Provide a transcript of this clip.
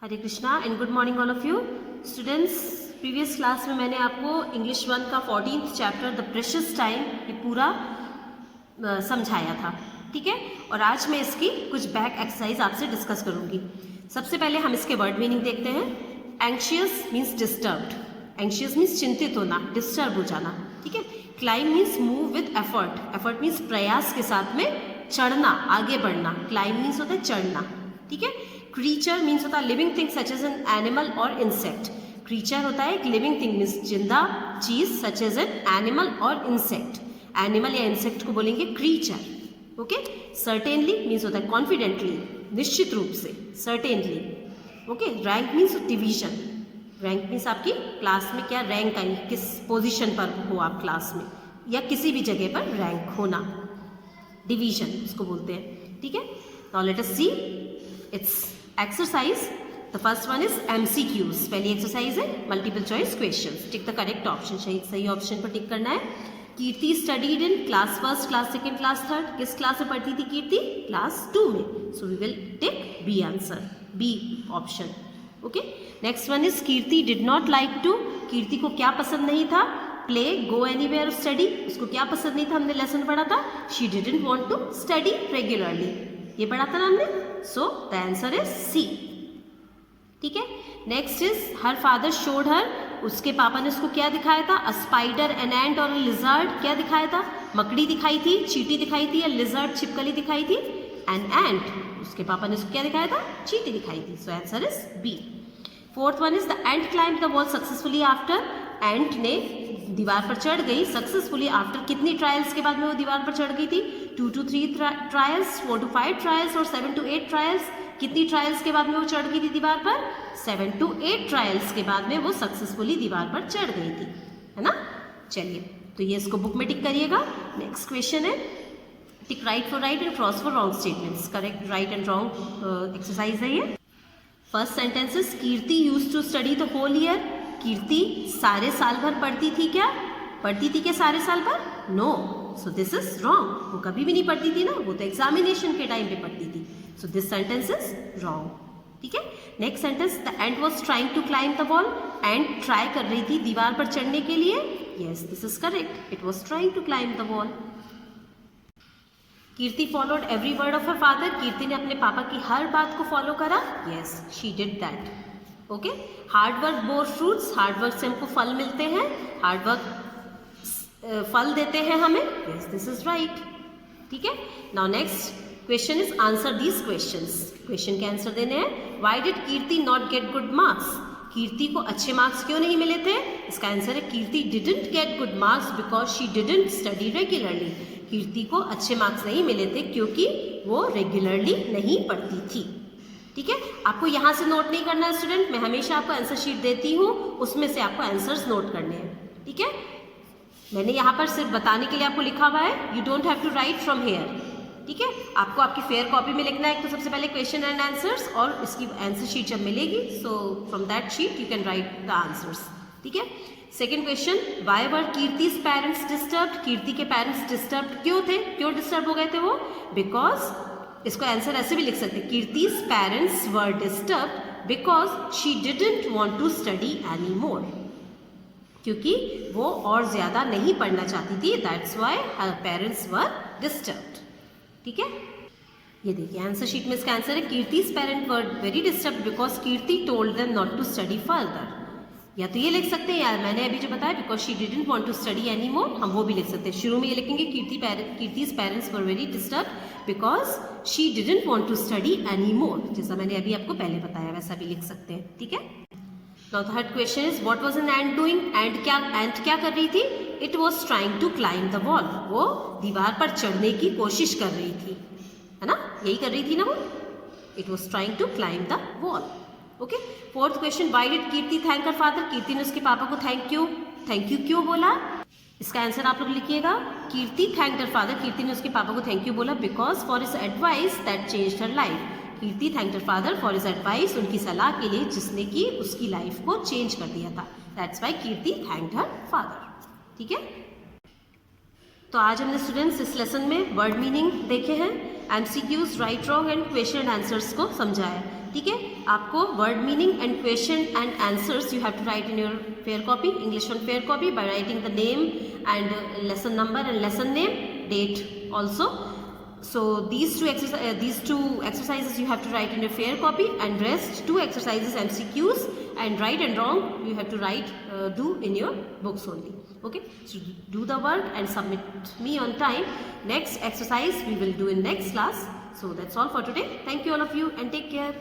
Hare Krishna and good morning all of you students. Previous class में मैंने आपको English 1 का 14th chapter the precious time ये पूरा समझाया था, ठीक है। और आज मैं इसकी कुछ बैक एक्सरसाइज आपसे डिस्कस करूंगी। सबसे पहले हम इसके वर्ड मीनिंग देखते हैं। Anxious means disturbed, anxious means चिंतित होना, डिस्टर्ब हो जाना, ठीक है। Climb means move with effort, effort means प्रयास के साथ में चढ़ना, आगे बढ़ना। क्लाइम मीन्स होता है चढ़ना, ठीक है। क्रीचर मीन्स होता है living thing such as an animal और इंसेक्ट। क्रीचर होता है एक लिविंग थिंग मीन्स जिंदा चीज सच एज एन एनिमल और इंसेक्ट। एनिमल या इंसेक्ट को बोलेंगे क्रीचर, ओके। सर्टेनली मीन्स होता है कॉन्फिडेंटली, निश्चित रूप से, certainly, okay. Rank means division, rank means आपकी क्लास में क्या रैंक आई, किस पोजीशन पर हो आप क्लास में या किसी भी जगह पर रैंक होना, डिवीजन उसको बोलते हैं, ठीक है। Now let us see its exercise. The first one is MCQs। पहली एक्सरसाइज है multiple choice questions. Tick the correct option, सही ऑप्शन पर टिक करना है। Kirti studied in class first, class second, class third. किस क्लास में पढ़ती थी कीर्ति? क्लास 2 में। So we will tick B answer, B option, okay. Next one is Kirti did not like to. Kirti को क्या पसंद नहीं था? Play, go anywhere, study. उसको क्या पसंद नहीं था? हमने लेसन पढ़ा था she didn't want to study regularly, ये पढ़ा था ना हमने। So the answer is C, ठीक है। Next is her father showed her. उसके पापा ने उसको क्या दिखाया था? अ स्पाइडर, एन एंट और लिजर्ड। क्या दिखाया था? मकड़ी दिखाई थी, चींटी दिखाई थी, या लिजर्ड छिपकली दिखाई थी? An ant. उसके पापा ने उसको क्या दिखाया था? चींटी दिखाई थी। So answer is B. Fourth one is the ant climb the wall successfully after. Ant ने दीवार पर चढ़ गई सक्सेसफुली आफ्टर कितनी ट्रायल्स के बाद में वो दीवार पर चढ़ गई थी? 2 to 3 ट्रायल्स, 4 to 5 ट्रायल्स और 7 to 8 ट्रायल्स। कितनी ट्रायल्स के बाद में वो चढ़ गई थी दीवार पर? 7 to 8 ट्रायल्स के बाद में वो सक्सेसफुली दीवार पर चढ़ गई थी, है ना। चलिए, तो ये इसको बुक में टिक करिएगा। नेक्स्ट क्वेश्चन है tick right for right and cross for wrong statements. Correct, right and wrong exercise है ये। First sentence is Kirti used to study the whole year. Kirti सारे साल भर पढ़ती थी क्या? पढ़ती थी क्या सारे साल भर? No, so this is wrong. वो कभी भी नहीं पढ़ती थी ना, वो तो एग्जामिनेशन के टाइम पे पढ़ती थी। So this sentence is wrong, ठीक है। Next sentence the ant was trying to climb the wall. Ant try कर रही थी दीवार पर चढ़ने के लिए। Yes, this is correct, it was trying to climb the wall. Kirti followed every word of her father. Kirti ने अपने पापा की हर बात को फॉलो करा। Yes, she did that, okay. Hard work bore fruits. Hard work से हमको फल मिलते हैं, हार्ड वर्क फल देते हैं हमें। यस, दिस इज राइट, ठीक है। Now next question is answer these questions. Question के आंसर देने हैं। Why did Kirti not get good marks. Kirti को अच्छे मार्क्स क्यों नहीं मिले थे? इसका आंसर है Kirti didn't get good marks because she didn't study regularly. Kirti को अच्छे मार्क्स नहीं मिले थे क्योंकि वो रेगुलरली नहीं पढ़ती थी, ठीक है। आपको यहाँ से नोट नहीं करना है स्टूडेंट, मैं हमेशा आपको आंसर शीट देती हूँ, उसमें से आपको आंसर्स नोट करने हैं, ठीक है। मैंने यहाँ पर सिर्फ बताने के लिए आपको लिखा हुआ है, you don't have to write from here, ठीक है। आपको आपकी फेयर कॉपी में लिखना है तो सबसे पहले क्वेश्चन एंड आंसर्स, और इसकी आंसर शीट जब मिलेगी so from that sheet you can write the answers, ठीक है। Second question, why were Kirti's parents disturbed. Kirti के पेरेंट्स डिस्टर्ब्ड क्यों थे? क्यों डिस्टर्ब हो गए थे वो? बिकॉज इसको आंसर ऐसे भी लिख सकते हैं, Kirti's parents were disturbed because she didn't want to study any more. क्योंकि वो और ज्यादा नहीं पढ़ना चाहती थी, that's why her parents were disturbed, ठीक है। ये देखिए आंसर शीट में इसका आंसर है Kirti's parent were very disturbed because Kirti told them not to study further. या तो ये लिख सकते हैं, यार मैंने अभी जो बताया because she didn't want to study any more, हम वो भी लिख सकते हैं। शुरू में ये लिखेंगे Kirti's parents were very disturbed because she didn't want to study any more, जैसा मैंने अभी आपको पहले बताया वैसा भी लिख सकते हैं, ठीक है। Now third question is what was an ant doing. Ant क्या कर रही थी? It was trying to climb the wall. वो दीवार पर चढ़ने की कोशिश कर रही थी, है ना, यही कर रही थी ना वो। It was trying to climb the wall, okay. Fourth question, why did Kirti thank her father. Kirti ने उसके पापा को थैंक यू क्यों बोला? इसका आंसर आप लोग लिखिएगा। कीर्ति थैंक्ड हर फादर। कीर्ति ने उसके पापा को थैंक यू बोला because for his advice that changed her life. Kirti thanked her father for his advice, उनकी सलाह के लिए जिसने कि उसकी लाइफ को चेंज कर दिया था, that's why Kirti thanked her father, ठीक है। तो आज हमने स्टूडेंट्स इस लेसन में वर्ड मीनिंग देखे हैं। MCQs, right wrong and question and answers को समझाया। ठीक है, आपको word meaning and question and answers you have to write in your fair copy, English one fair copy, by writing the name and lesson number and lesson name, date also. So these two exercises you have to write in your fair copy, and rest 2 exercises MCQs and right and wrong you have to write do in your books only. Okay, so do the work and submit me on time. Next exercise we will do in next class. So that's all for today. Thank you all of you and take care.